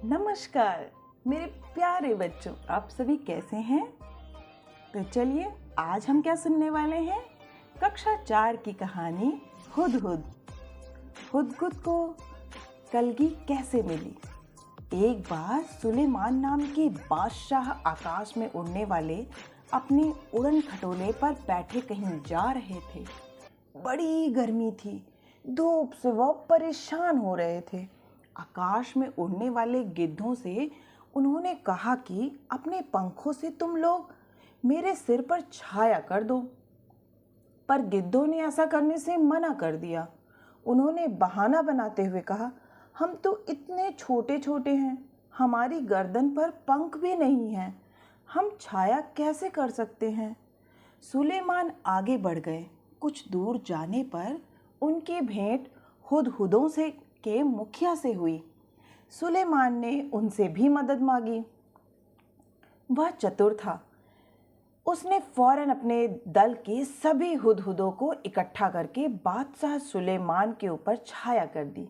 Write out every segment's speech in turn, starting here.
नमस्कार मेरे प्यारे बच्चों, आप सभी कैसे हैं? तो चलिए आज हम क्या सुनने वाले हैं? कक्षा 4 की कहानी हुदहुद। हुदहुद को कलगी कैसे मिली? एक बार सुलेमान नाम के बादशाह आकाश में उड़ने वाले अपने उड़न खटोले पर बैठे कहीं जा रहे थे। बड़ी गर्मी थी, धूप से वह परेशान हो रहे थे। आकाश में उड़ने वाले गिद्धों से उन्होंने कहा कि अपने पंखों से तुम लोग मेरे सिर पर छाया कर दो, पर गिद्धों ने ऐसा करने से मना कर दिया। उन्होंने बहाना बनाते हुए कहा, हम तो इतने छोटे छोटे हैं, हमारी गर्दन पर पंख भी नहीं हैं, हम छाया कैसे कर सकते हैं? सुलेमान आगे बढ़ गए। कुछ दूर जाने पर उनकी भेंट हुदहुदों से के मुखिया से हुई। सुलेमान ने उनसे भी मदद मांगी। वह चतुर था। उसने फौरन अपने दल के सभी हुदहुदों को इकट्ठा करके बादशाह सुलेमान के ऊपर छाया कर दी।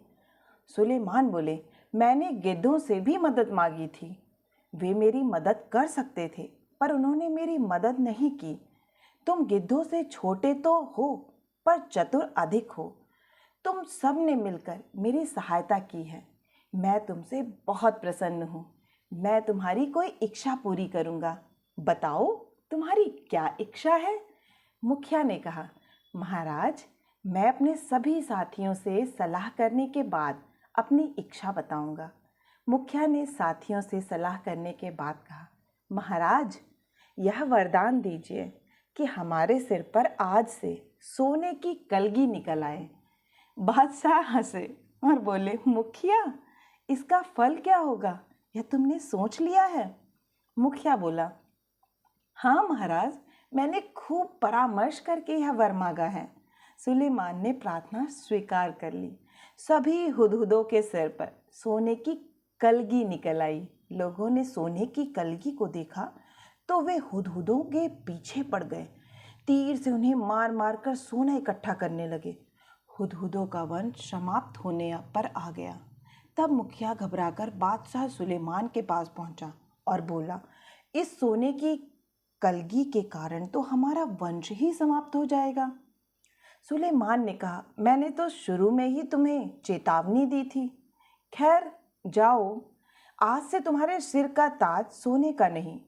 सुलेमान बोले, मैंने गिद्धों से भी मदद मांगी थी, वे मेरी मदद कर सकते थे, पर उन्होंने मेरी मदद नहीं की। तुम गिद्धों से छोटे तो हो, पर चतुर अधिक हो। तुम सब ने मिलकर मेरी सहायता की है। मैं तुमसे बहुत प्रसन्न हूँ। मैं तुम्हारी कोई इच्छा पूरी करूँगा। बताओ तुम्हारी क्या इच्छा है? मुखिया ने कहा, महाराज, मैं अपने सभी साथियों से सलाह करने के बाद अपनी इच्छा बताऊंगा। मुखिया ने साथियों से सलाह करने के बाद कहा, महाराज, यह वरदान दीजिए कि हमारे सिर पर आज से सोने की कलगी निकल आए। बादशाह हंसे और बोले, मुखिया, इसका फल क्या होगा, यह तुमने सोच लिया है? मुखिया बोला, हाँ महाराज, मैंने खूब परामर्श करके यह वर मांगा है। सुलेमान ने प्रार्थना स्वीकार कर ली। सभी हुदहुदों के सिर पर सोने की कलगी निकल आई। लोगों ने सोने की कलगी को देखा तो वे हुदहुदों के पीछे पड़ गए। तीर से उन्हें मार मार कर सोना इकट्ठा करने लगे। हुदहुदों का वंश समाप्त होने पर आ गया। तब मुखिया घबराकर बादशाह सुलेमान के पास पहुंचा और बोला, इस सोने की कलगी के कारण तो हमारा वंश ही समाप्त हो जाएगा। सुलेमान ने कहा, मैंने तो शुरू में ही तुम्हें चेतावनी दी थी। खैर जाओ, आज से तुम्हारे सिर का ताज सोने का नहीं,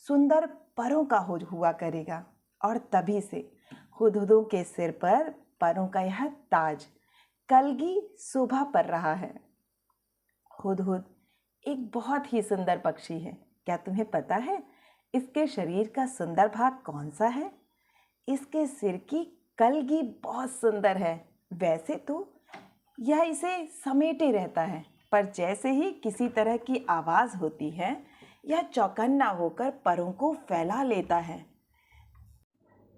सुंदर परों का हुआ करेगा। और तभी से हुदहुदों के सिर पर परों का यह ताज कलगी शोभा पर रहा है। हुदहुद एक बहुत ही सुंदर पक्षी है। क्या तुम्हें पता है इसके शरीर का सुंदर भाग कौन सा है? इसके सिर की कलगी बहुत सुंदर है। वैसे तो यह इसे समेटे रहता है, पर जैसे ही किसी तरह की आवाज़ होती है, यह चौकन्ना होकर परों को फैला लेता है।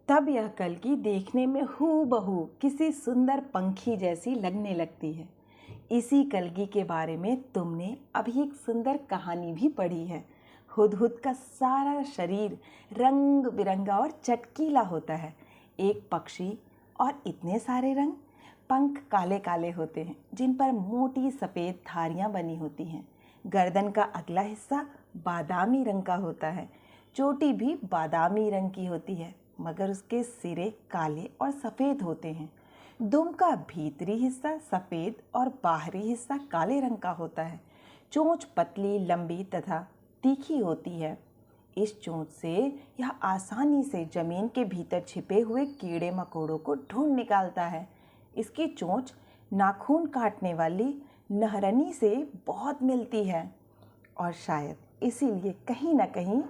तब यह कलगी देखने में हूबहू किसी सुंदर पंखी जैसी लगने लगती है। इसी कलगी के बारे में तुमने अभी एक सुंदर कहानी भी पढ़ी है। हुदहुद का सारा शरीर रंग बिरंगा और चटकीला होता है। एक पक्षी और इतने सारे रंग। पंख काले काले होते हैं, जिन पर मोटी सफ़ेद धारियाँ बनी होती हैं। गर्दन का अगला हिस्सा बादामी रंग का होता है। चोटी भी बादामी रंग की होती है, मगर उसके सिरे काले और सफ़ेद होते हैं। दुम का भीतरी हिस्सा सफ़ेद और बाहरी हिस्सा काले रंग का होता है। चोंच पतली, लंबी तथा तीखी होती है। इस चोंच से यह आसानी से ज़मीन के भीतर छिपे हुए कीड़े मकोड़ों को ढूंढ निकालता है। इसकी चोंच नाखून काटने वाली नहरनी से बहुत मिलती है और शायद इसीलिए कहीं न कहीं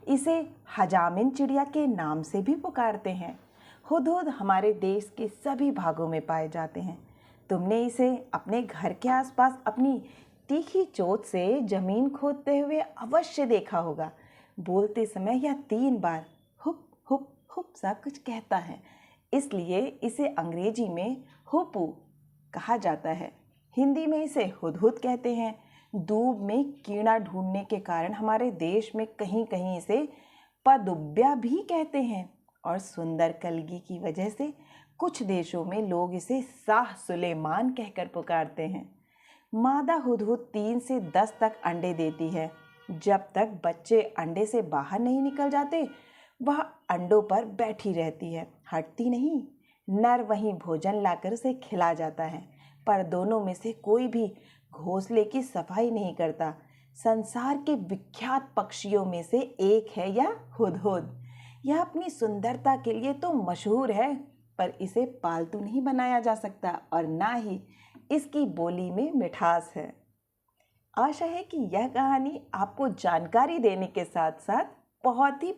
इसे हजामिन चिड़िया के नाम से भी पुकारते हैं। हुदहुद हमारे देश के सभी भागों में पाए जाते हैं। तुमने इसे अपने घर के आसपास अपनी तीखी चोंच से जमीन खोदते हुए अवश्य देखा होगा। बोलते समय यह 3 बार हुप हुप हुप सा कुछ कहता है, इसलिए इसे अंग्रेजी में हुपू कहा जाता है। हिंदी में इसे हुदहुद कहते हैं। दूब में कीड़ा ढूंढने के कारण हमारे देश में कहीं कहीं इसे पदुब्या भी कहते हैं, और सुंदर कलगी की वजह से कुछ देशों में लोग इसे शाह सुलेमान कहकर पुकारते हैं। मादा हुदहुद 3 से 10 तक अंडे देती है। जब तक बच्चे अंडे से बाहर नहीं निकल जाते, वह अंडों पर बैठी रहती है, हटती नहीं। नर वहीं भोजन लाकर उसे खिला जाता है, पर दोनों में से कोई भी घोंसले की सफाई नहीं करता। संसार के विख्यात पक्षियों में से एक है यह हुदहुद। यह अपनी सुंदरता के लिए तो मशहूर है, पर इसे पालतू नहीं बनाया जा सकता और ना ही इसकी बोली में मिठास है। आशा है कि यह कहानी आपको जानकारी देने के साथ साथ बहुत ही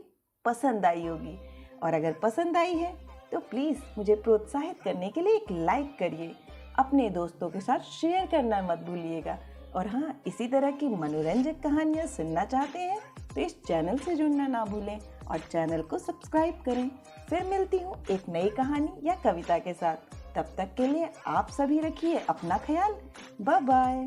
पसंद आई होगी, और अगर पसंद आई है तो प्लीज़ मुझे प्रोत्साहित करने के लिए एक लाइक करिए। अपने दोस्तों के साथ शेयर करना मत भूलिएगा। और हाँ, इसी तरह की मनोरंजक कहानियाँ सुनना चाहते हैं तो इस चैनल से जुड़ना ना भूलें और चैनल को सब्सक्राइब करें। फिर मिलती हूँ एक नई कहानी या कविता के साथ। तब तक के लिए आप सभी रखिए अपना ख्याल। Bye bye.